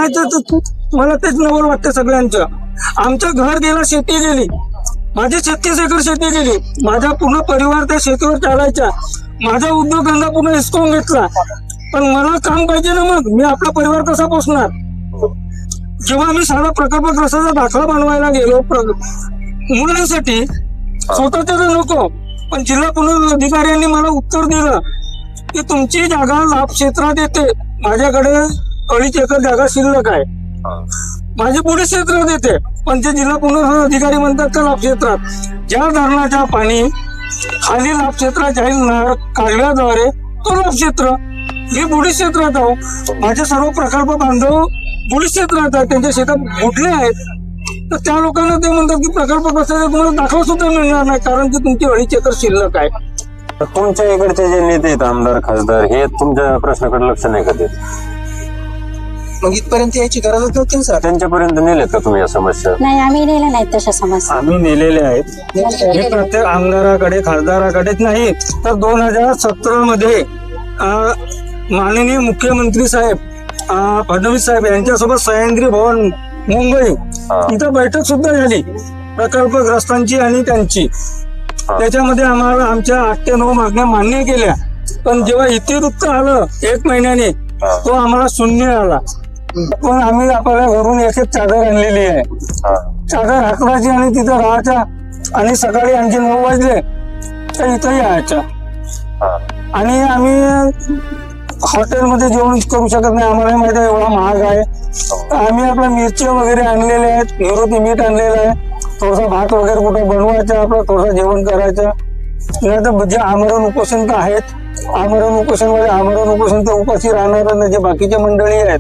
मला तेच नवल वाटतं सगळ्यांचं. आमचं घर गेलं, शेती गेली, माझी 36 एकर शेती गेली, माझा पूर्ण परिवार त्या शेतीवर चालायचा, माझा उद्योगधंदा पूर्ण हिसकावून घेतला. पण मला काम पाहिजे ना, मग मी आपला परिवार कसा पोसणार? जेव्हा मी साधा प्रकल्पग्रस्ताचा दाखला बनवायला गेलो मुलांसाठी, स्वतःच्या नको, पण जिल्हा पुनर्वसन मला उत्तर दिलं की तुमची जागा लाभ क्षेत्रात येते. माझ्याकडे 2.5 एकर जागा शिल्लक आहे, माझी पुढे क्षेत्रात येते, पण ते जिल्हा पुनर्वसन अधिकारी म्हणतात त्या लाभ क्षेत्रात. ज्या धरणाच्या पाणी खाली लाभ क्षेत्रात जाईल कालव्याद्वारे, तो लाभ क्षेत्र. मी बुडी क्षेत्रात आहो, माझे सर्व प्रकल्प बांधव बुडी क्षेत्रात आहेत, त्यांच्या शेतात बुडले आहेत. तर त्या लोकांना ते म्हणतात की प्रकल्पग्रस्ताचा तुम्हाला दाखला सुद्धा मिळणार नाही, कारण की तुमची 2.5 एकर शिल्लक आहे. तर तुमच्या इकडचे जे नेते आहेत, आमदार खासदार, हे तुमच्या प्रश्नाकडे लक्ष नाही का देत? मग इथपर्यंत यायची गरजच नव्हती ना सर. त्यांच्यापर्यंत नेलेत का तुम्ही या समस्या? नाही, आम्ही नेले नाहीत तशा समस्या. आम्ही नेलेले आहेत. हे प्रत्येक आमदाराकडे खासदाराकडेच नाही, तर 2017 मध्ये माननीय मुख्यमंत्री साहेब फडणवीस साहेब यांच्यासोबत सह्याद्री भवन मुंबई इथं बैठक सुद्धा झाली प्रकल्पग्रस्तांची आणि त्यांची. त्याच्यामध्ये आम्हाला आमच्या 8 ते 9 मागण्या मान्य केल्या. पण जेव्हा इतिवृत्त आलं 1 महिन्याने, तो आम्हाला शून्य आला. पण आम्ही आपल्या घरून एक चादर आणलेली आहे, चादर हाकलायची आणि तिथं राहायच्या, आणि सकाळी आणखी 9 वाजले तर इथं यायचं. आणि आम्ही हॉटेलमध्ये जेवण करू शकत नाही, आम्हाला माहिती आहे एवढा महाग आहे. आम्ही आपल्या मिरच्या वगैरे आणलेल्या आहेत, निवृत्ती मीठ आणलेलं आहे, थोडासा भात वगैरे कुठं बनवायचा, आपलं थोडंसं जेवण करायचं. नाही तर जे आमरण उपोषण आहेत, आमरण उपोषण तर उपाशी राहणार नाही. जे बाकीच्या मंडळी आहेत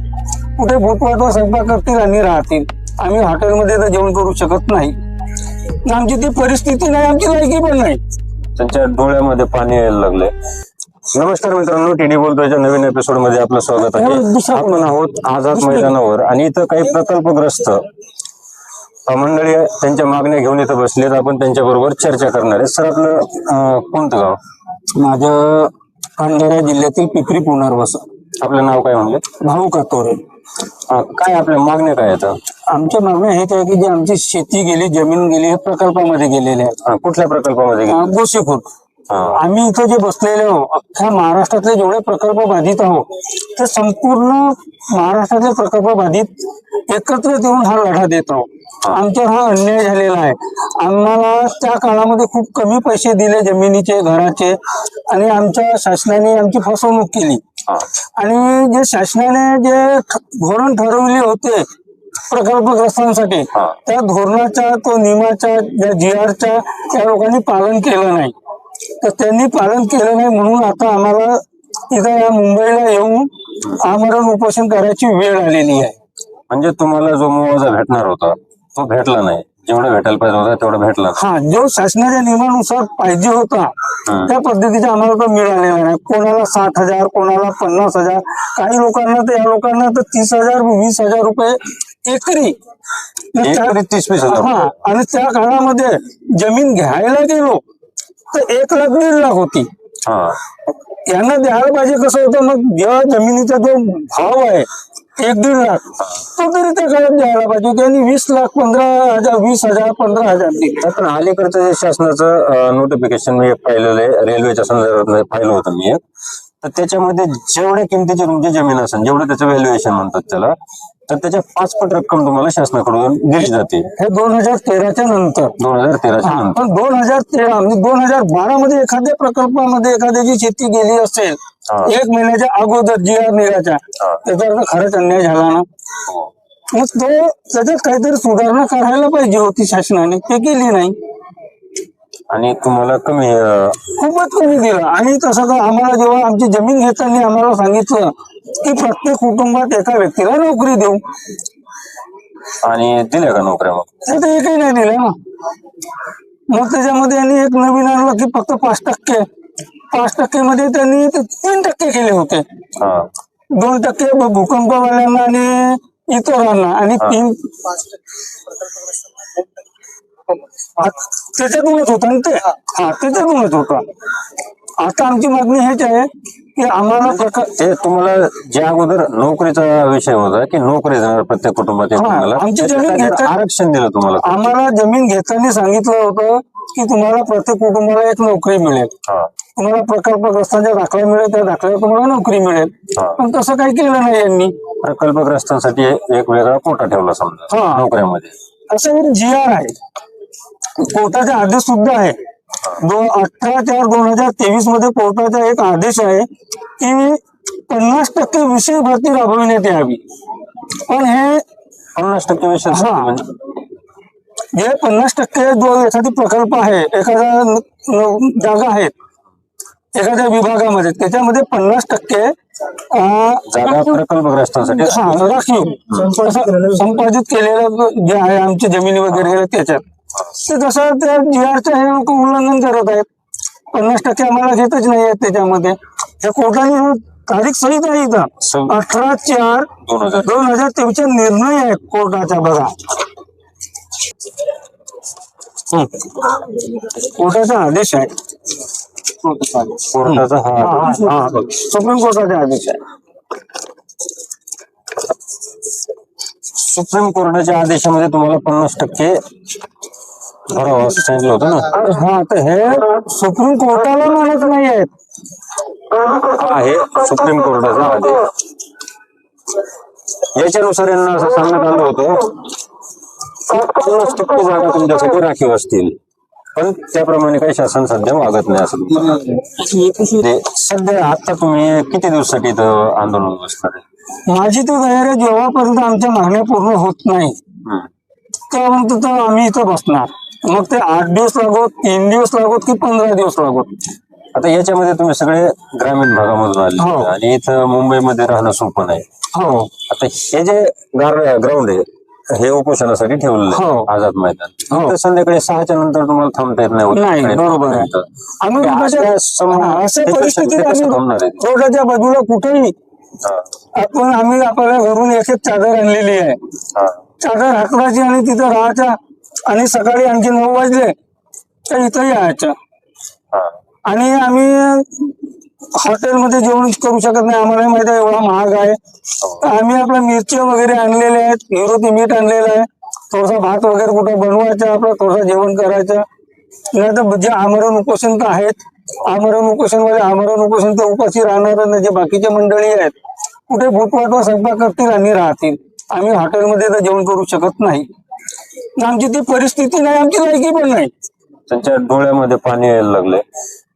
कुठे भूतवाटवा स्वयंपाक करतील आणि राहतील. आम्ही हॉटेलमध्ये तर जेवण करू शकत नाही, आमची ती परिस्थिती नाही, आमची लायकी पण नाही. त्यांच्या डोळ्यामध्ये पाणी यायला लागले. नमस्कार मित्रांनो, टीडी बोलतोयच्या नवीन एपिसोड मध्ये आपलं स्वागत आहे. आपण आहोत आझाद मैदानावर आणि इथं काही प्रकल्पग्रस्त मंडळी त्यांच्या मागण्या घेऊन इथं बसलेत. आपण त्यांच्या बरोबर चर्चा करणार आहे. सर, आपलं कोणतं गाव? माझं भंडारा जिल्ह्यातील पिपरी पुनर्वसन. आपलं नाव काय म्हणले? भाऊ कातोरे. काय आपल्या मागण्या काय आहेत? आमच्या मागण्या हेच आहे की जी आमची शेती गेली, जमीन गेली, हे प्रकल्पामध्ये गेलेले आहेत. कुठल्या प्रकल्पामध्ये गेले? गोसेखुर्द. आम्ही इथं जे बसलेले आहोत, अख्ख्या महाराष्ट्रातले जेवढे प्रकल्प बाधित आहोत, ते संपूर्ण महाराष्ट्रातले प्रकल्प बाधित एकत्र येऊन हा लढा देत आहोत. आमच्यावर हा अन्याय झालेला आहे. आम्हाला त्या काळामध्ये खूप कमी पैसे दिले जमिनीचे, घराचे, आणि आमच्या शासनाने आमची फसवणूक केली. आणि जे शासनाने जे धोरण ठरवले होते प्रकल्पग्रस्तांसाठी, त्या धोरणाच्या, तो नियमाच्या, GR त्या लोकांनी पालन केलं नाही. तर त्यांनी पालन केलं नाही म्हणून आता आम्हाला इथं या मुंबईला येऊन आमरण उपोषण करायची वेळ आलेली आहे. म्हणजे तुम्हाला जो मुआवजा भेटणार होता तो भेटला नाही, जेवढा भेटायला पाहिजे होता तेवढा भेटला. हा, जो शासनाच्या नियमानुसार पाहिजे होता त्या पद्धतीचा आम्हाला तो मिळालेला नाही. कोणाला 60,000, कोणाला 50,000, काही लोकांना तर, या लोकांना तर 30,000, 20,000 रुपये एकरी. 30-20,000. हा, आणि त्या काळामध्ये जमीन घ्यायला गेलो तर 1,00,000-1,50,000 होती. यांना द्यायला पाहिजे कसं होतं, मग जेव्हा जमिनीचा जो भाव आहे 1-1.5 लाख, तो तरी त्या काळात द्यायला पाहिजे. त्यांनी 20 लाख, 15,000, 20,000, 15,000 दिले. पण अलीकडचं जे शासनाचं नोटिफिकेशन मी पाहिलेलं आहे, रेल्वेच्या संदर्भात पाहिलं होतं मी एक, तर त्याच्यामध्ये जेवढ्या किमतीची तुमची जमीन असेल, जेवढं त्याचं व्हॅल्युएशन म्हणतात त्याला, तर त्याच्या 5 पट रक्कम तुम्हाला शासनाकडून दिली जाते. हे 2013च्या नंतर. 2013च्या नंतर. पण 2013 म्हणजे 2012 मध्ये एखाद्या प्रकल्पामध्ये एखाद्याची शेती गेली असेल 1 महिन्याच्या अगोदर GR निघायच्या, त्याचा खरंच अन्याय झाला ना. मग तो त्याच्यात काहीतरी सुधारणा करायला पाहिजे होती शासनाने, ते केली नाही. आणि तुम्हाला कमी, खूपच कमी दिलं. आणि तसं तर आम्हाला जेव्हा आमची जमीन घेताना आम्हाला सांगितलं की प्रत्येक कुटुंबात एका व्यक्तीला नोकरी देऊ, आणि दिल्या का नोकऱ्या? मग तर एकही नाही दिलं ना. मग त्याच्यामध्ये यांनी एक नवीन आणलं की फक्त 5% मध्ये त्यांनी 3% केले होते. 2% भूकंपवाल्यांना आणि इतरांना, आणि त्याच्यातूनच होता ना ते. त्याच्यातूनच होता. आता आमची मागणी हेच आहे की आम्हाला ते तुम्हाला ज्या अगोदर नोकरीचा विषय होता की नोकरी देणार प्रत्येक कुटुंबात एक मुलाला, आमची जमीन त्याच्यात घेतात. आरक्षण दिलं तुम्हाला. आम्हाला जमीन घेताना सांगितलं होतं की तुम्हाला प्रत्येक कुटुंबाला एक नोकरी मिळेल, हा. तुम्हाला प्रकल्पग्रस्तांचा दाखला मिळेल, त्या दाखल्यावर तुम्हाला नोकरी मिळेल. पण तसं काही केलं नाही यांनी. प्रकल्पग्रस्तांसाठी एक वेगळा कोटा ठेवला समजा नोकऱ्यामध्ये. असं एक GR आहे, कोर्टाचा आदेश सुद्धा आहे. 18/4/2023 मध्ये कोर्टाचा एक आदेश आहे की 50% विशेष भरती राबविण्यात यावी. पण हे 50% विषय जे 50% जो एखादी प्रकल्प आहे, एखादा जागा आहे एखाद्या विभागामध्ये, त्याच्यामध्ये 50% जागा प्रकल्पग्रस्तांसाठी राखीव संपादित केलेलं जे आहे आमची जमिनी वगैरे त्याच्यात, ते तसं त्या GRचं हे लोक उल्लंघन करत आहेत. 50% आम्हाला घेतच नाही आहेत त्याच्यामध्ये. या कोर्टाने तारीख सहित आहे इथं 18/4/2023 निर्णय आहे कोर्टाचा. बघा कोर्टाचा आदेश आहे. कोर्टाचा सुप्रीम कोर्टाचा आदेश आहे. सुप्रीम कोर्टाच्या आदेशामध्ये तुम्हाला 50% भरावं असं सांगितलं होतं ना. तर हे सुप्रीम कोर्टाला मानत नाही आहेत. आहे सुप्रीम कोर्टाचा आदेश. याच्यानुसार यांना असं सांगण्यात आलं होतं 50% जागा तुमच्यासाठी राखीव असतील, पण त्याप्रमाणे काही शासन सध्या वागत नाही असं. सध्या आता तुम्ही किती दिवसासाठी इथं आंदोलन बसणार आहे? माझी तर तयारी आहे, जेव्हापर्यंत आमच्या मागण्या पूर्ण होत नाही त्यापर्यंत आम्ही इथं बसणार. मग ते 8 दिवस लागोत, 3 दिवस लागोत की 15 दिवस लागोत. आता याच्यामध्ये तुम्ही सगळे ग्रामीण भागामधून आले आणि इथं मुंबईमध्ये राहणं सोपं नाही. आता हे जे ग्राउंड आहे हे उपोषणासाठी ठेवलेलं आहे आझाद मैदान. तर संध्याकाळी 6च्या नंतर तुम्हाला थांबता येत नाही. बरोबर आहे. आम्ही अशा परिस्थितीत रोडाच्या बाजूला कुठेही आम्ही आपल्या घरून एक चादर आणलेली आहे, चादर हाकलायची आणि तिथं राहायचं आणि सकाळी आणखी 9 वाजले तर इथं यायचं. आणि आम्ही हॉटेलमध्ये जेवण करू शकत नाही, आम्हाला माहिती आहे एवढा महाग आहे. तर आम्ही आपल्या मिरच्या वगैरे आणलेल्या आहेत, निवृत्ती मीठ आणलेलं आहे, थोडासा भात वगैरे कुठं बनवायचं, आपलं थोडंसं जेवण करायचं. नाही तर जे आमरण उपोषण तर आहेत, आमरण उपोषण तर उपाशी राहणार, जे बाकीच्या मंडळी आहेत कुठे फुटपाथवर स्वयंपाक करतील आणि राहतील. आम्ही हॉटेलमध्ये तर जेवण करू शकत नाही. आमची ती परिस्थिती नाही, आमची लायकी पण नाही. त्यांच्या डोळ्यामध्ये पाणी यायला लागले.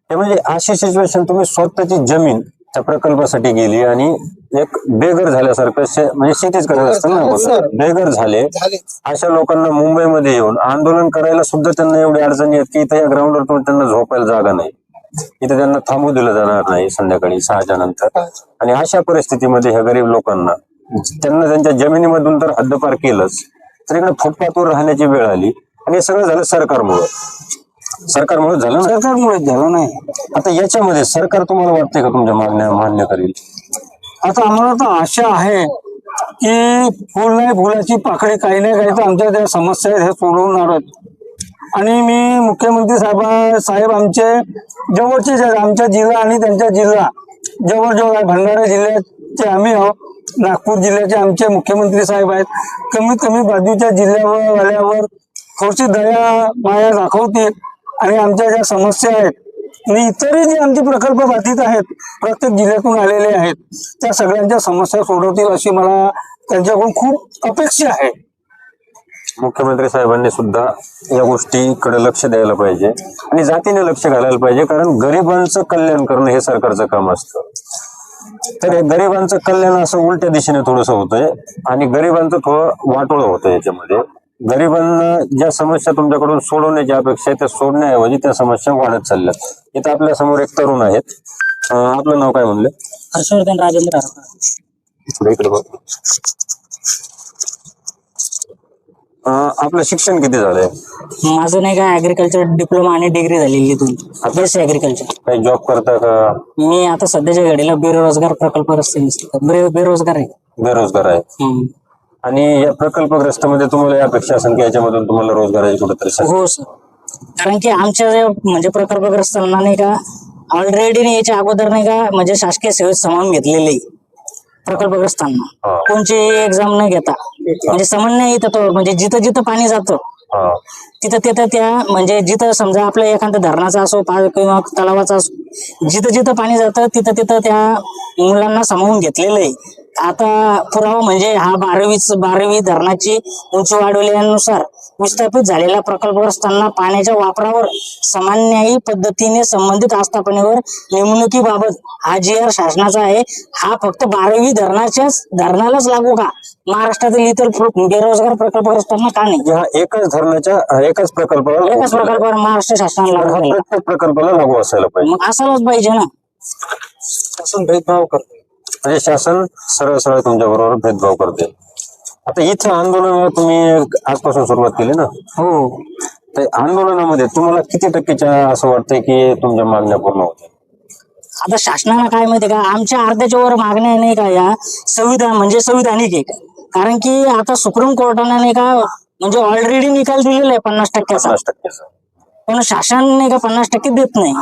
ते म्हणजे अशी सिच्युएशन, तुम्ही स्वतःची जमीन त्या प्रकल्पासाठी गेली आणि एक बेघर झाल्यासारखं म्हणजे शेतीच करत असतं ना, बेघर झाले. अशा लोकांना मुंबईमध्ये येऊन आंदोलन करायला सुद्धा त्यांना एवढी अडचणी आहेत की इथं या ग्राउंडवर त्यांना झोपायला जागा नाही, इथं त्यांना थांबू दिलं जाणार नाही संध्याकाळी 6च्या नंतर. आणि अशा परिस्थितीमध्ये ह्या गरीब लोकांना त्यांना त्यांच्या जमिनीमधून तर हद्दपार केलंच, तर इकडे फुटपाथवर राहण्याची वेळ आली. आणि हे सगळं झालं सरकारमुळे झालं ना. सरकारमुळे झालं नाही. आता याच्यामध्ये सरकार तुम्हाला वाटतंय का तुमच्या मागण्या मान्य करेल? आता आम्हाला तर आशा आहे की फुल नाही फुलाची पाकळी काही नाही काही तर आमच्या ज्या समस्या आहेत हे सोडवणारच. आणि मी मुख्यमंत्री साहेब आमचे जवळचेच आहेत, आमच्या जिल्हा आणि त्यांच्या जिल्हा जवळ आहे. भंडारा जिल्ह्याचे आम्ही आहोत, नागपूर जिल्ह्याचे आमचे मुख्यमंत्री साहेब आहेत. कमीत कमी बाजूच्या जिल्ह्यावर आल्यावर थोडीशी दया माया दाखवतील आणि आमच्या ज्या समस्या आहेत आणि इतरही जे आमचे प्रकल्प बाधित आहेत प्रत्येक जिल्ह्यातून आलेले आहेत त्या सगळ्यांच्या समस्या सोडवतील अशी मला त्यांच्याकडून खूप अपेक्षा आहे. मुख्यमंत्री साहेबांनी सुद्धा या गोष्टीकडे लक्ष द्यायला पाहिजे आणि जातीने लक्ष घालायला पाहिजे, कारण गरिबांचं कल्याण करणं हे सरकारचं काम असतं. तर हे गरिबांचं कल्याण असं उलट्या दिशेने थोडंसं होतंय आणि गरिबांचं थोडं वाटोळं होतं याच्यामध्ये. गरिबांना ज्या समस्या तुमच्याकडून सोडवण्याची अपेक्षा आहे त्या सोडण्याऐवजी त्या समस्या वाढत चालल्यात. इथं आपल्या समोर एक तरुण आहेत. आपलं नाव काय म्हणलं? हर्षवर्धन राजेंद्र. इकडे बघ. आपलं शिक्षण किती झालंय? माझं नाही का ऍग्रिकल्चर डिप्लोमा आणि डिग्री झालेली इथून, BSc ऍग्रिकल्चर. काही जॉब करता का? मी आता सध्याच्या घडीला बेरोजगार प्रकल्प रस्ते बेरोजगार आहे. बेरोजगार आहे. आणि या प्रकल्पग्रस्तामध्ये तुम्हाला या अपेक्षा असेल की याच्यामधून तुम्हाला रोजगाराची कुठेतरी संधी? हो सर, कारण की आमच्या जे म्हणजे प्रकल्पग्रस्तांना नाही का ऑलरेडी याच्या अगोदर नाही का म्हणजे शासकीय सेवेत सामावून घेतलेले प्रकल्पग्रस्तांना कोणची एक्झाम न घेता म्हणजे समन्वय येतं तो म्हणजे जिथं जिथं पाणी जातं हा. तिथं तिथं त्या म्हणजे जिथं समजा आपल्या एखाद्या धरणाचा असो किंवा तलावाचा असो जिथं जिथं पाणी जातं तिथं तिथं त्या मुलांना सामावून घेतलेलं आहे. आता पुरावा म्हणजे हा 12वी धरणाची उंची वाढवल्यानुसार विस्थापित झालेल्या प्रकल्पग्रस्तांना पाण्याच्या वापरावर समान पद्धतीने संबंधित आस्थापनेवर नेमणुकीबाबत हा GR शासनाचा आहे. हा फक्त 12वी धरणालाच लागू का? महाराष्ट्रातील इतर बेरोजगार प्रकल्पग्रस्तांना का नाही? हा एकाच धरणाच्या एकाच प्रकल्पावर एकाच प्रकल्पावर महाराष्ट्र शासनाला लागू केला. प्रत्येक प्रकल्पाला लागू असायला पाहिजे. मग असायलाच पाहिजे ना. शासन भेदभाव करतो. म्हणजे शासन सरळ सरळ तुमच्या बरोबर भेदभाव करते. आता इथं आंदोलनाला तुम्ही आजपासून सुरुवात केली ना? हो. तर आंदोलनामध्ये तुम्हाला किती टक्केच्या असं वाटतंय की तुमच्या मागण्या पूर्ण होत्या? आता शासनाला काय माहिती का आमच्या अर्ध्याच्या वर मागण्या नाही का या संविधानिक आहे. कारण की आता सुप्रीम कोर्टाने नाही का म्हणजे ऑलरेडी निकाल दिलेला आहे 50%चा. 50%. पण शासन नाही का 50% देत नाही.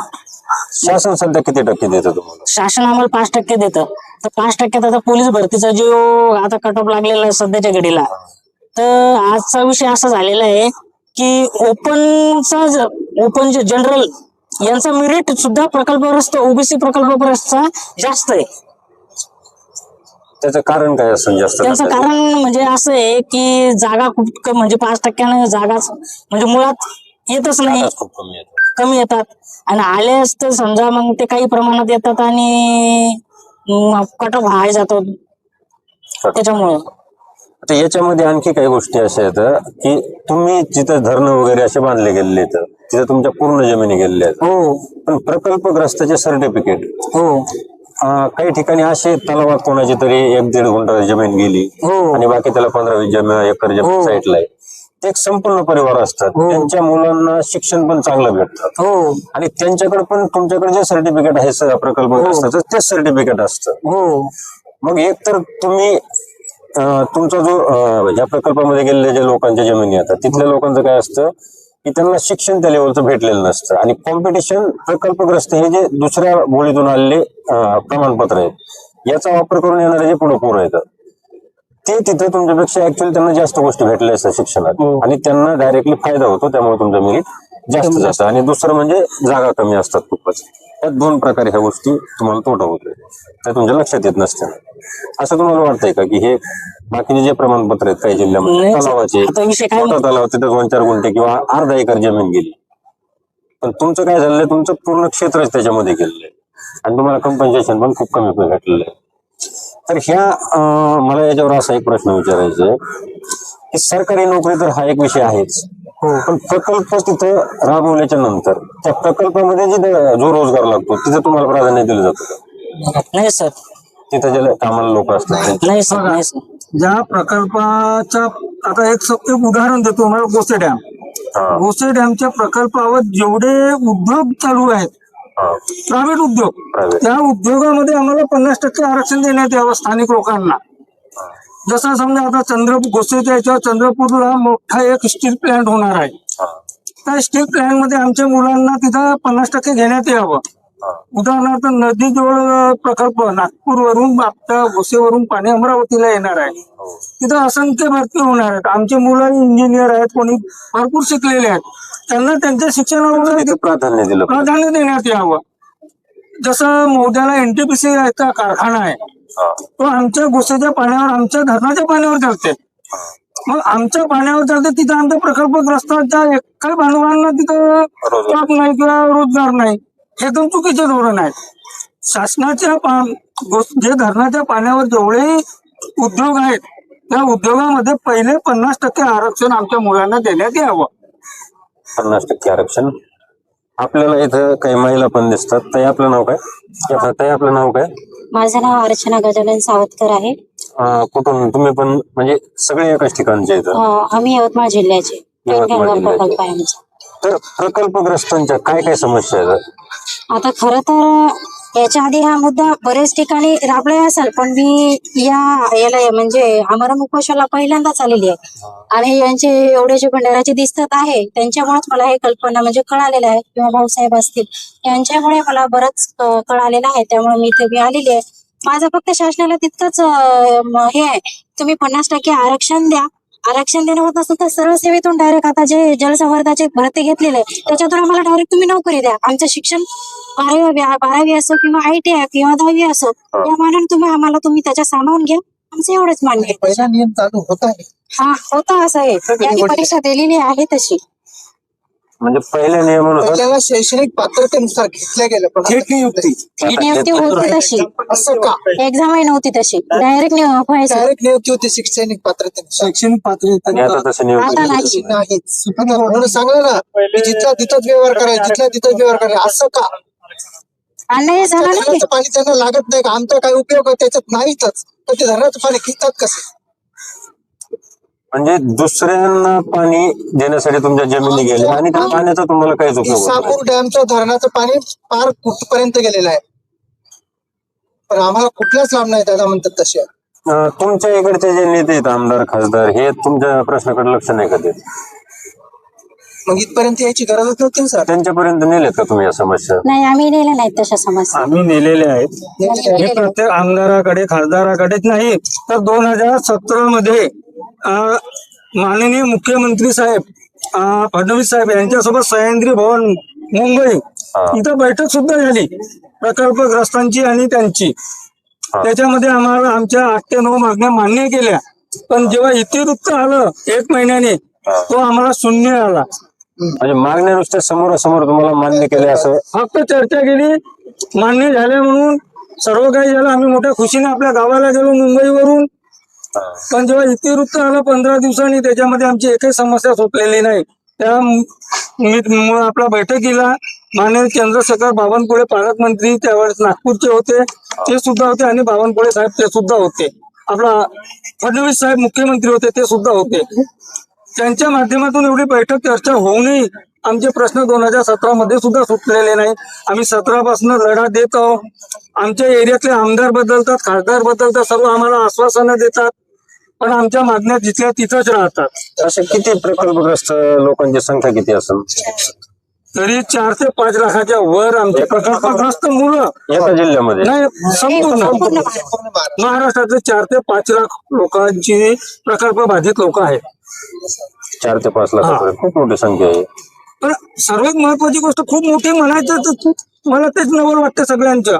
शासन सध्या किती टक्के देतं तुम्हाला? शासन आम्हाला 5% देतं. तर 5% आता पोलीस भरतीचा जो आता कट ऑफ लागलेला आहे सध्याच्या घडीला, तर आजचा विषय असा झालेला आहे की ओपन जे जनरल यांचा मेरिट सुद्धा प्रकल्पग्रस्त OBC प्रकल्पग्रस्तचा जास्त आहे. त्याचं कारण काय असं जास्त? त्यांचं कारण म्हणजे असं आहे की जागा खूप म्हणजे 5% जागा म्हणजे मुळात येतच नाही, खूप कमी येतं. कमी येतात. आणि आल्यास तर समजा मग ते काही प्रमाणात येतात आणि कट ऑफ हाय जातो त्याच्यामुळं. आता याच्यामध्ये आणखी काही गोष्टी अशा आहेत की तुम्ही जिथं धरणं वगैरे असे बांधले गेलेले आहेत तिथं तुमच्या पूर्ण जमिनी गेलेल्या आहेत. हो पण प्रकल्पग्रस्ताचे सर्टिफिकेट हो काही ठिकाणी असे तलावात कोणाची तरी 1-1.5 गुंठा जमीन गेली हो आणि बाकी त्याला 15-20 एकर जमीन साईडला आहे. ते एक संपूर्ण परिवार असतात. त्यांच्या मुलांना शिक्षण पण चांगलं भेटतं हो आणि त्यांच्याकडे पण तुमच्याकडे जे सर्टिफिकेट आहे प्रकल्पग्रस्ताचं तेच सर्टिफिकेट असतं. हो. मग एक तर तुम्ही तुमचा जो या प्रकल्पामध्ये गेलेले जे लोकांच्या जमिनी येतात तिथल्या लोकांचं काय असतं की त्यांना शिक्षण त्या लेवलचं भेटलेलं नसतं आणि कॉम्पिटिशन प्रकल्पग्रस्त हे जे दुसऱ्या बोलीतून आलेले प्रमाणपत्र आहेत याचा वापर करून येणारे जे पुढे पोरं येतात ते तिथे तुमच्यापेक्षा ऍक्च्युअली त्यांना जास्त गोष्टी भेटल्या असतात शिक्षणात आणि त्यांना डायरेक्टली फायदा होतो. त्यामुळे तुमचं मेरिट जास्त जातं. आणि दुसरं म्हणजे जागा कमी असतात खूपच. या 2 प्रकारे ह्या गोष्टी तुम्हाला तोटा होतोय त्या तुमच्या लक्षात येत नसते. असं तुम्हाला वाटतंय का की हे बाकीचे जे प्रमाणपत्र आहेत काही जिल्ह्यामध्ये तलावाचे मोठा तलाव तिथे 2-4 गुंठे किंवा अर्धा एकर जमीन गेली पण तुमचं काय झालेलं तुमचं पूर्ण क्षेत्रच त्याच्यामध्ये गेलेलं आहे आणि तुम्हाला कंपन्सेशन पण खूप कमी भेटलेलं आहे. तर ह्या मला याच्यावर असा एक प्रश्न विचारायचा आहे की सरकारी नोकरी तर हा एक विषय आहेच पण प्रकल्प तिथं राबवल्याच्या नंतर त्या प्रकल्पामध्ये जो रोजगार लागतो तिथे तुम्हाला प्राधान्य दिलं जातं? नाही सर. तिथं जे कामाला लोक असतात नाही सर. नाही सर. ज्या प्रकल्पाच्या आता एक उदाहरण देतो मला गोसे डॅम. गोसे डॅमच्या प्रकल्पावर जेवढे उद्योग चालू आहेत प्रायव्हेट उद्योग त्या उद्योगामध्ये आम्हाला 50% आरक्षण देण्यात यावं स्थानिक लोकांना. जसं समजा आता गोसेच्या याच्यावर चंद्रपूरला मोठा एक स्टील प्लॅन्ट होणार आहे. त्या स्टील प्लॅन्ट मध्ये आमच्या मुलांना तिथं 50% घेण्यात यावं. उदाहरणार्थ नदीजवळ प्रकल्प नागपूरवरून आपल्या गोसेवरून पाणी अमरावतीला येणार आहे. तिथं असंख्य भरती होणार आहेत. आमचे मुलं इंजिनियर आहेत, कोणी भरपूर शिकलेले आहेत. त्यांना त्यांच्या शिक्षणावर प्राधान्य देण्यात यावं. जसं मोद्याला NTPC चा कारखाना आहे तो आमच्या गोसेच्या पाण्यावर आमच्या धरणाच्या पाण्यावर चालते. मग आमच्या पाण्यावर चालते तिथं आमच्या प्रकल्पग्रस्तांच्या एका बांधवांना तिथं जॉब नाही किंवा रोजगार नाही. हे एकदम चुकीचे धोरण आहे. शासनाच्या जे धरणाच्या पाण्यावर जेवढे उद्योग आहेत त्या उद्योगामध्ये पहिले 50% आरक्षण आमच्या मुलांना देण्यात यावं. 50% आरक्षण. आपल्याला इथं काही महिला पण दिसतात. ताई आपलं नाव काय? ताई आपलं नाव काय? माझं नाव अर्चना गजानन सावतकर आहे. कुठून तुम्ही पण म्हणजे सगळे एकाच ठिकाणचे आहेत? आम्ही यवतमाळ जिल्ह्याचे. प्रकल्प आहे आमचा. तर प्रकल्पग्रस्तांच्या काय काय समस्या आहेत? आता खरं तर याच्या आधी हा मुद्दा बरेच ठिकाणी राबला असेल, पण मी याला म्हणजे आमरण उपोषणाला पहिल्यांदाच आलेली आहे. आणि यांचे एवढे जे भंडाराचे दिसतात आहे त्यांच्यामुळेच मला हे कल्पना म्हणजे कळालेलं आहे, किंवा भाऊसाहेब असतील यांच्यामुळे मला बरंच कळालेलं आहे. त्यामुळे मी इथे आलेली आहे. माझं फक्त शासनाला तितकंच हे आहे, तुम्ही 50% आरक्षण द्या. आरक्षण देणं होत असेल तर सरळ सेवेतून डायरेक्ट आता जे जलसंवर्धनाची भरती घेतलेले आहे त्याच्यातून आम्हाला डायरेक्ट तुम्ही नोकरी द्या. आमचं शिक्षण 12वी असो किंवा ITI किंवा 10वी असो, या मानाने तुम्ही त्याच्या सामावून घ्या. आमचं एवढंच मान्य आहे. पहिला नियम चालू होता आहे. हा होता असं आहे, यांनी परीक्षा दिलेली आहे तशी. म्हणजे पहिल्या नियमानुसार पहिल्याला शैक्षणिक पात्रतेनुसार घेतल्या गेलं, पण थेट नियुक्ती. थेट नियुक्ती होती तशी, असं का एक्झामही नव्हती तशी, डायरेक्ट व्हायचं. डायरेक्ट नियुक्ती होती शैक्षणिक पात्रतेनुसार? शैक्षणिक पात्रता आणि आता तसं नियुक्ती आता केली. नाही. नाहीच. म्हणून सांगलं ना, की जिथला तिथंच व्यवहार करायचा, जिथला तिथंच व्यवहार करायचा. असं का? अन्याय झाला नाही. धरणाचं पाणी त्यांना लागत नाही का? आमचा काय उपयोग आहे त्याच्यात? नाहीच. तर ते धरणाचं पाणी घेतात कसं? म्हणजे दुसऱ्यांना पाणी देण्यासाठी तुमच्या जमिनी गेल्या आणि त्या पाण्याचा तुम्हाला काहीच उपयोग होत नाही. इसापूर डॅमचं धरणाचं पाणी पार कुठपर्यंत गेलेलं आहे, पण आम्हाला कुठलाच लाभ नाही दादा म्हणतात तसे. तुमच्या इकडचे जे नेते आहेत, आमदार खासदार, हे तुमच्या प्रश्नाकडे लक्ष नाही का देत? मग इथपर्यंत यायची गरजच नव्हती ना सर. त्यांच्यापर्यंत नेलेत का तुम्ही या समस्या? नाही, आम्ही नेल्या नाहीत तशा समस्या. आम्ही नेलेले आहेत. हे प्रत्येक आमदाराकडे खासदाराकडेच नाही, तर 2017 मध्ये माननीय मुख्यमंत्री साहेब फडणवीस साहेब यांच्यासोबत सह्याद्री भवन मुंबई इथं बैठक सुद्धा झाली प्रकल्पग्रस्तांची आणि त्यांची. त्याच्यामध्ये आम्हाला आमच्या 8 ते 9 मागण्या मान्य केल्या, पण जेव्हा इतिवृत्त आलं 1 महिन्याने, तो आम्हाला शून्य आला. म्हणजे मागण्या नुसत्या समोरासमोर तुम्हाला मान्य केले असं? फक्त चर्चा केली, मान्य झाले म्हणून सर्व काही झालं. आम्ही मोठ्या खुशीने आपल्या गावाला गेलो मुंबईवरून, पण जेव्हा इतिवृत्त आलं 15 दिवसांनी, त्याच्यामध्ये आमची एकही समस्या सुटलेली नाही. त्या आपल्या बैठकीला माननीय चंद्रशेखर बावनकुळे पालकमंत्री त्यावेळेस नागपूरचे होते, ते सुद्धा होते, आणि बावनकुळे साहेब ते सुद्धा होते. आपला फडणवीस साहेब मुख्यमंत्री होते, ते सुद्धा होते. त्यांच्या माध्यमातून एवढी बैठक चर्चा होऊनही आमचे प्रश्न 2017 मध्ये सुद्धा सुटलेले नाही. आम्ही 17 पासून लढा देत आहोत. आमच्या एरियातले आमदार बदलतात, खासदार बदलतात, सर्व आम्हाला आश्वासनं देतात, पण आमच्या मागण्या जिथल्या तिथंच राहतात. असे किती प्रकल्पग्रस्त लोकांची संख्या किती असेल? तरी 4 ते 5 लाखाच्या वर आमचे प्रकल्पग्रस्त मुलं एका जिल्ह्यामध्ये? नाही, संपूर्ण महाराष्ट्रातले 4 ते 5 लाख लोकांची प्रकल्प बाधित लोक आहेत. 4 ते 5 लाखापर्यंत खूप मोठी संख्या आहे. पण सर्वात महत्वाची गोष्ट खूप मोठी म्हणायचं तर मला तेच नवल वाटतं सगळ्यांचं.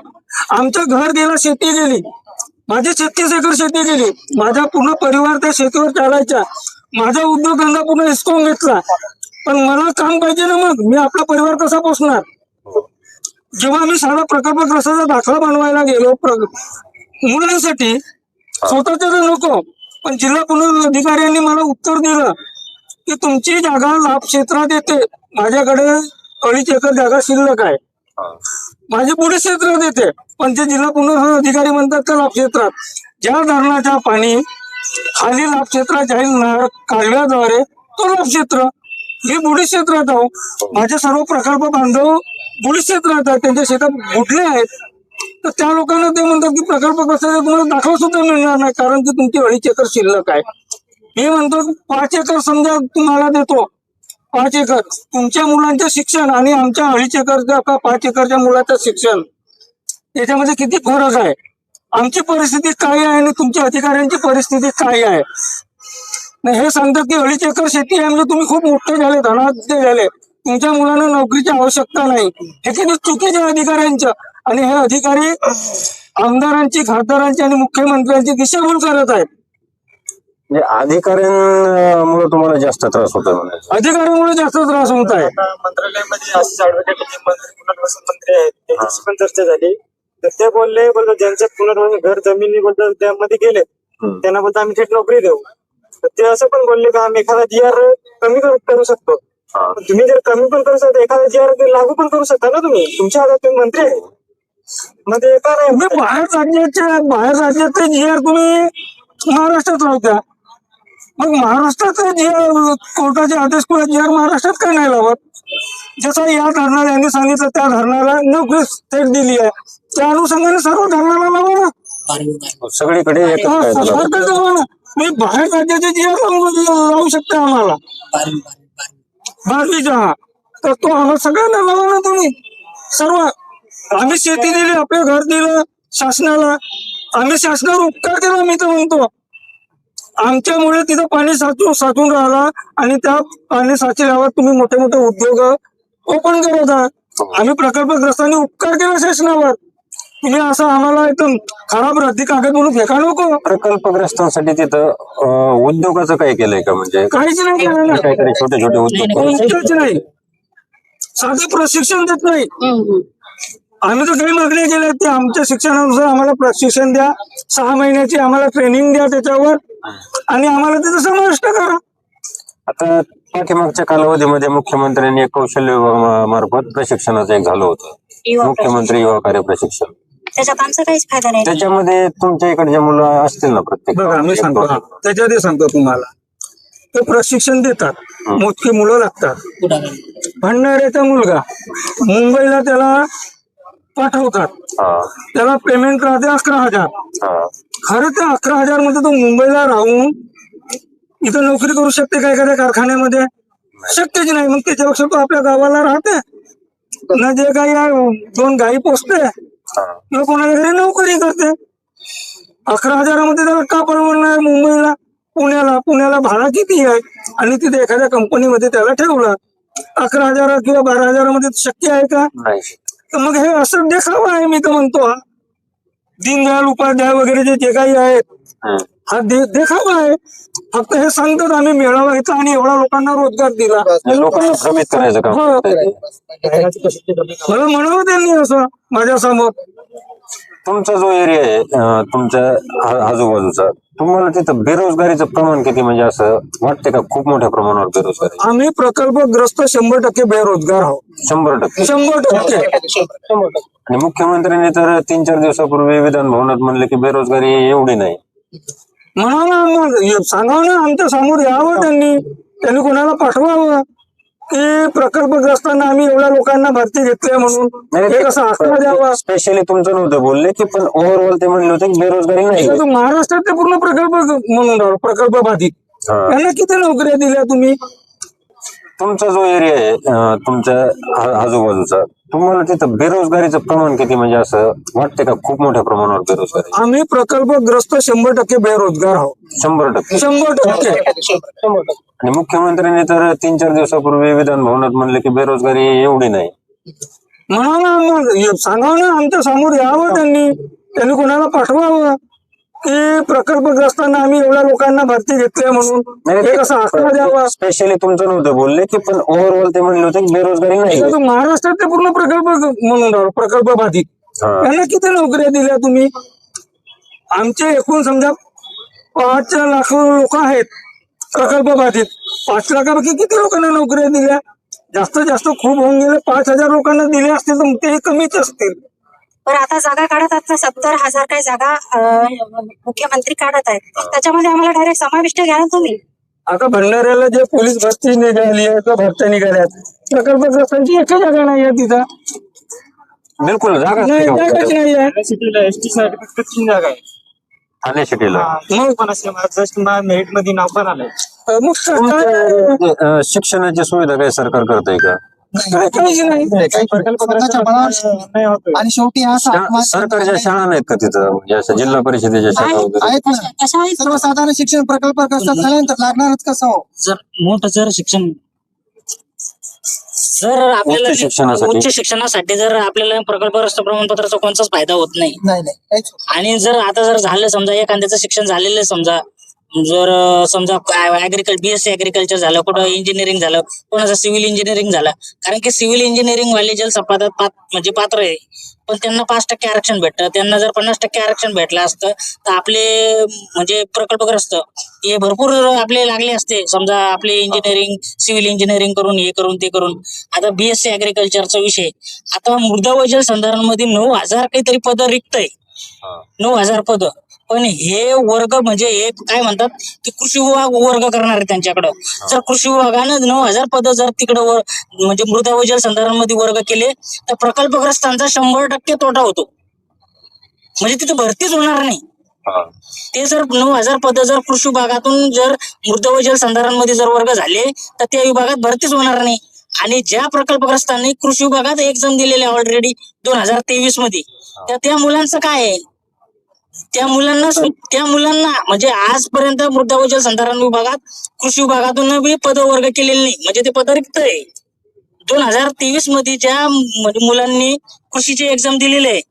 आमचं घर गेलं, शेती गेली, माझी 36 एकर शेती गेली, माझा पूर्ण परिवार त्या शेतीवर चालायचा, माझा उद्योगधंदा पूर्ण हिसकावून घेतला. पण मला काम पाहिजे ना, मग मी आपला परिवार कसा पोसणार? जेव्हा मी साधा प्रकल्पग्रस्ताचा दाखला बनवायला गेलो मुलांसाठी, स्वतःच नको, पण जिल्हा पुनर्वसन अधिकाऱ्यांनी मला उत्तर दिलं की तुमची जागा लाभ क्षेत्रात येते, माझ्याकडे 2.5 एकर जागा शिल्लक आहे, माझी पुढे क्षेत्रात येते, पण ते जिल्हा पुनर्वसन अधिकारी म्हणतात का लाभ क्षेत्रात. ज्या धरणाच्या पाणी खाली लाभ क्षेत्रात जाईल कालव्याद्वारे, तो लाभ क्षेत्र. मी बुडी क्षेत्रात आहो, माझे सर्व प्रकल्प बांधव बुडी क्षेत्रात आहेत, त्यांच्या शेतात बुडले आहेत, तर त्या लोकांना ते म्हणतात की प्रकल्पग्रस्ताचा तुम्हाला दाखला सुद्धा मिळणार नाही, कारण की तुमची 2.5 एकर शिल्लक आहे. मी म्हणतो 5 एकर समजा तुम्हाला देतो, 5 एकर तुमच्या मुलांचं शिक्षण आणि आमच्या 2.5 एकरच्या का 5 एकरच्या मुलाचं शिक्षण, याच्यामध्ये किती फरक आहे? आमची परिस्थिती काय आहे आणि तुमच्या अधिकाऱ्यांची परिस्थिती काय आहे? हे सांगतात की 2.5 एकर शेती आहे म्हणजे तुम्ही खूप मोठे झाले, धनाढ्य झाले, तुमच्या मुलांना नोकरीची आवश्यकता नाही. हे किती चुकीचे अधिकाऱ्यांचं. आणि हे अधिकारी आमदारांची, खासदारांची आणि मुख्यमंत्र्यांची दिशाभूल करत आहेत. म्हणजे अधिकाऱ्यांमुळे तुम्हाला जास्त त्रास होतोय म्हणायचं? अधिकाऱ्यांमुळे जास्त त्रास होत आहे. मंत्रालयामध्ये असे ऍडव्होकेट पुनर्वसन मंत्री आहेत, त्यांच्याशी पण चर्चा झाली, तर ते बोलले ज्यांचं पुनर्वसन घर जमिनी त्यामध्ये गेले त्यांना बोलतो आम्ही थेट नोकरी देऊ. तर ते असं पण बोलले का आम्ही एखादा GR कमी करू शकतो. तुम्ही जर कमी पण करू शकता, एखादा GR लागू पण करू शकता ना तुम्ही, तुमच्या हातात तुम्ही मंत्री आहे. मध्ये बाहेर राज्याचे GR तुम्ही महाराष्ट्रात लावत्या, मग महाराष्ट्राचे GR कोर्टाचे आदेश GR महाराष्ट्रात काय नाही लावत? जसं या धरणाला यांनी सांगितलं, त्या धरणाला नोकरी थेट दिली आहे, त्या अनुषंगाने सर्व धरणाला लावा ना. सगळीकडे एकच हा, कायदा लागतो. सरकारचं लावा ना. मी बाहेर राज्याचे जे लावू शकते आम्हाला 12वी तर तो आम्हाला सगळ्यांना लावा ना तुम्ही. सर्व आम्ही शेती दिली, आपलं घर दिलं शासनाला, आम्ही शासनावर उपकार केला. मी तर म्हणतो आमच्यामुळे तिथं पाणी साचून राहिला आणि त्या पाणी साचल्यावर तुम्ही मोठे मोठे उद्योग ओपन करत आहात. आम्ही प्रकल्पग्रस्तांनी उपकार केला शासनावर. तुम्ही असं आम्हाला एकदम खराब रद्दी कागद म्हणून फेका नको. प्रकल्पग्रस्तांसाठी तिथं उद्योगाचं काय केलंय का? म्हणजे काहीच नाही केलं ना. काहीतरी छोटे छोटे उद्योग कोणतेच नाही. साधे प्रशिक्षण देत नाही. आम्ही तर काही मागण्या केल्या ते आमच्या शिक्षणानुसार आम्हाला प्रशिक्षण द्या, 6 महिन्याची आम्हाला ट्रेनिंग द्या त्याच्यावर, आणि आम्हाला तिथं समाविष्ट करा. आता पाठीमागच्या कालावधीमध्ये मुख्यमंत्र्यांनी एक कौशल्य विभागामार्फत प्रशिक्षणाचं एक झालं होतं, मुख्यमंत्री युवा कार्य प्रशिक्षण. त्याच्यात आमचा काहीच फायदा नाही. त्याच्यामध्ये तुमच्या इकडचे मुलं असतील ना प्रत्येक? बघा मी सांगतो त्याच्यात सांगतो तुम्हाला, ते प्रशिक्षण देतात, मोजकी मुलं लागतात. भंडाऱ्याचा मुलगा मुंबईला त्याला पाठवतात, त्याला पेमेंट राहते 11,000. खरं त्या 11,000 मध्ये तो मुंबईला राहून इथं नोकरी करू शकते का एखाद्या कारखान्यामध्ये? शक्यच नाही. मग त्याच्यापेक्षा तो आपल्या गावाला राहते ना, जे काही 2 गाई पोसते किंवा कोणाच्या घरी नोकरी करते. 11,000 मध्ये त्याला का परवडणार मुंबईला पुण्याला भाडा किती आहे, आणि तिथे एखाद्या कंपनीमध्ये त्याला ठेवला 11,000 किंवा 12,000 मध्ये शक्य आहे का? तर मग हे असं देखावा आहे. मी तर म्हणतो हा दीनदयाल उपाध्याय वगैरे जे काही आहेत हा देखावा आहे. फक्त हे सांगतात आम्ही मेळावा घेतला आणि एवढा लोकांना रोजगार दिला. लोकांना भ्रमित करायचं काम. हो. मला म्हणावं त्यांनी असं माझ्या समोर. तुमचा जो एरिया आहे तुमच्या आजूबाजूचा, तुम्हाला तिथं बेरोजगारीचं प्रमाण किती? म्हणजे असं वाटते का खूप मोठ्या प्रमाणावर बेरोजगारी? आम्ही प्रकल्पग्रस्त 100% बेरोजगार आहोत. 100%. 100%. आणि मुख्यमंत्र्यांनी तर 3-4 दिवसापूर्वी विधान भवनात म्हणले की बेरोजगारी एवढी नाही. म्हणा ना, मग सांगावं ना, आमच्या समोर यावं त्यांनी कोणाला पाठवावं की प्रकल्पग्रस्तांना आम्ही एवढ्या लोकांना भरती घेतली म्हणून हे कसं आकडा द्यावा. स्पेशली तुमचं नव्हतं बोलले की, पण ओव्हरऑल ते म्हणले होते की बेरोजगारी नाही. महाराष्ट्रात ते पूर्ण प्रकल्प म्हणून राहिलो, प्रकल्प बाधित. त्यांना किती नोकऱ्या दिल्या तुम्ही? तुमचा जो एरिया आहे तुमच्या आजूबाजूचा, तुम्हाला तिथं बेरोजगारीचं प्रमाण किती? म्हणजे असं वाटते का खूप मोठ्या प्रमाणावर बेरोजगारी? आम्ही प्रकल्पग्रस्त 100% बेरोजगार आहोत. 100%. 100%. आणि मुख्यमंत्र्यांनी तर 3-4 दिवसापूर्वी विधान भवनात म्हणले की बेरोजगारी एवढी नाही. म्हणा ना, मग सांगावं ना, आमच्या समोर यावं त्यांनी कोणाला पाठवावं की प्रकल्पग्रस्तांना आम्ही एवढ्या लोकांना भरती घेतली म्हणून हे कसं आकडा द्यावा. स्पेशली तुमचं नव्हतं बोलले की, पण ओव्हरऑल ते म्हणले होते की बेरोजगारी नाही. महाराष्ट्रात ते पूर्ण प्रकल्प म्हणून राहिलो, प्रकल्प बाधित. त्यांना किती नोकऱ्या दिल्या तुम्ही? आमचे एकूण समजा 5 लाख लोक आहेत प्रकल्प बाधित. 5 लाखापैकी किती लोकांना नोकऱ्या दिल्या? जास्तीत जास्त खूप होऊन गेले. 5,000 लोकांना दिले असतील तर ते कमीच असतील. पण आता जागा काढत आता 70,000 काही जागा मुख्यमंत्री काढत आहेत, त्याच्यामध्ये आम्हाला डायरेक्ट समाविष्ट घ्या ना तुम्ही. आता भंडाऱ्याला जे पोलीस भरती निघाली आहे किंवा भरत्या निघाल्यात, प्रकल्पग्रस्तांची एकही जागा नाही आहे तिथं. बिलकुल जागा नाही, जागाच नाही आहे. सिटीला एसटी साठी फक्त 3 जागा आहे. ठाणे सिटीला. मग जस्ट मेरिट मध्ये नाव पण आलंय. मग काय? शिक्षणाची सुविधा काही सरकार करतंय का? काहीच नाही. स्वतःच्या बळावर नाही होत. आणि शेवटी हा सरकारच्या शाळा नाहीत का तिथं? म्हणजे असं जिल्हा परिषदेच्या शाळा वगैरे? आहेत ना. कशा आहेत? सर्वसाधारण शिक्षण प्रकल्पग्रस्त झाल्यानंतर लागणारच कसं हो? मोठं जर शिक्षण जर आपल्याला उच्च शिक्षणासाठी. उच्च शिक्षणासाठी जर आपल्याला प्रकल्पग्रस्त प्रमाणपत्राचा कोणताच फायदा होत नाही. नाही काहीच होत. आणि जर आता जर झालं समजा एखाद्याचं शिक्षण झालेलं आहे, समजा BSc ऍग्रिकल्चर झालं, कुठं इंजिनिअरिंग झालं, कोणाचं सिव्हिल इंजिनिअरिंग झालं, कारण की सिव्हिल इंजिनिअरिंग वाले जलसंपादक म्हणजे पात्र आहे, पण त्यांना 5% आरक्षण भेटतं. त्यांना जर 50% आरक्षण भेटलं असतं तर आपले म्हणजे प्रकल्पग्रस्त हे भरपूर आपले लागले असते. समजा आपले इंजिनिअरिंग सिव्हिल इंजिनिअरिंग करून हे करून ते करून. आता BSc ऍग्रिकल्चरचा विषय, आता मृदा व जलसंधारण मध्ये 9,000 काहीतरी पद रिक्त आहे. 9,000 पद. पण हे वर्ग म्हणजे हे काय म्हणतात की कृषी विभाग वर्ग करणार आहे त्यांच्याकडं. जर कृषी विभागानं 9,000 पद जर तिकडं म्हणजे मृदा व जलसंधारण मध्ये वर्ग केले तर प्रकल्पग्रस्तांचा 100% तोटा होतो. म्हणजे तिथे भरतीच होणार नाही. हा. ते जर 9,000 पद जर कृषी विभागातून जर मृद व जलसंधारणमध्ये जर वर्ग झाले तर त्या विभागात भरतीच होणार नाही. आणि ज्या प्रकल्पग्रस्तांनी कृषी विभागात एक्झाम दिलेले ऑलरेडी 2023 मध्ये, तर त्या मुलांचं काय आहे? त्या मुलांना म्हणजे आजपर्यंत मृद व जलसंधारण विभागात कृषी विभागातून बी पद वर्ग केलेले नाही, म्हणजे ते पद रिक्त आहे. 2023 मध्ये ज्या मुलांनी कृषीची एक्झाम दिलेली आहे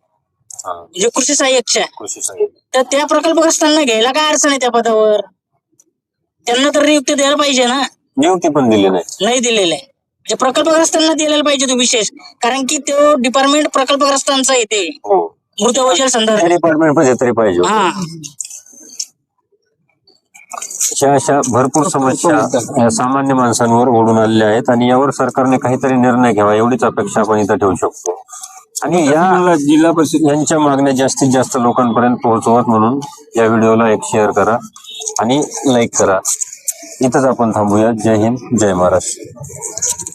म्हणजे कृषी सहाय्यकच्या, तर त्या प्रकल्पग्रस्तांना घ्यायला काय अडचण आहे त्या पदावर? त्यांना तर नियुक्ती द्यायला पाहिजे ना. नियुक्ती पण दिली नाही दिलेलं आहे. म्हणजे प्रकल्पग्रस्तांना दिलेला पाहिजे तो विशेष, कारण की तो डिपार्टमेंट प्रकल्पग्रस्तांचा येते मृद व जलसंधारण डिपार्टमेंट मध्ये तरी पाहिजे. हा. अशा भरपूर समस्या या सामान्य माणसांवर ओढून आलेल्या आहेत आणि यावर सरकारने काहीतरी निर्णय घ्यावा एवढीच अपेक्षा आपण इथं ठेवू शकतो. आणि या जिल्हा परिषद यांच्या मागण्या जास्तीत जास्त लोकांपर्यंत पोहोचवत म्हणून या व्हिडिओला एक शेअर करा आणि लाईक करा. इथंच आपण थांबूया. जय हिंद, जय महाराष्ट्र.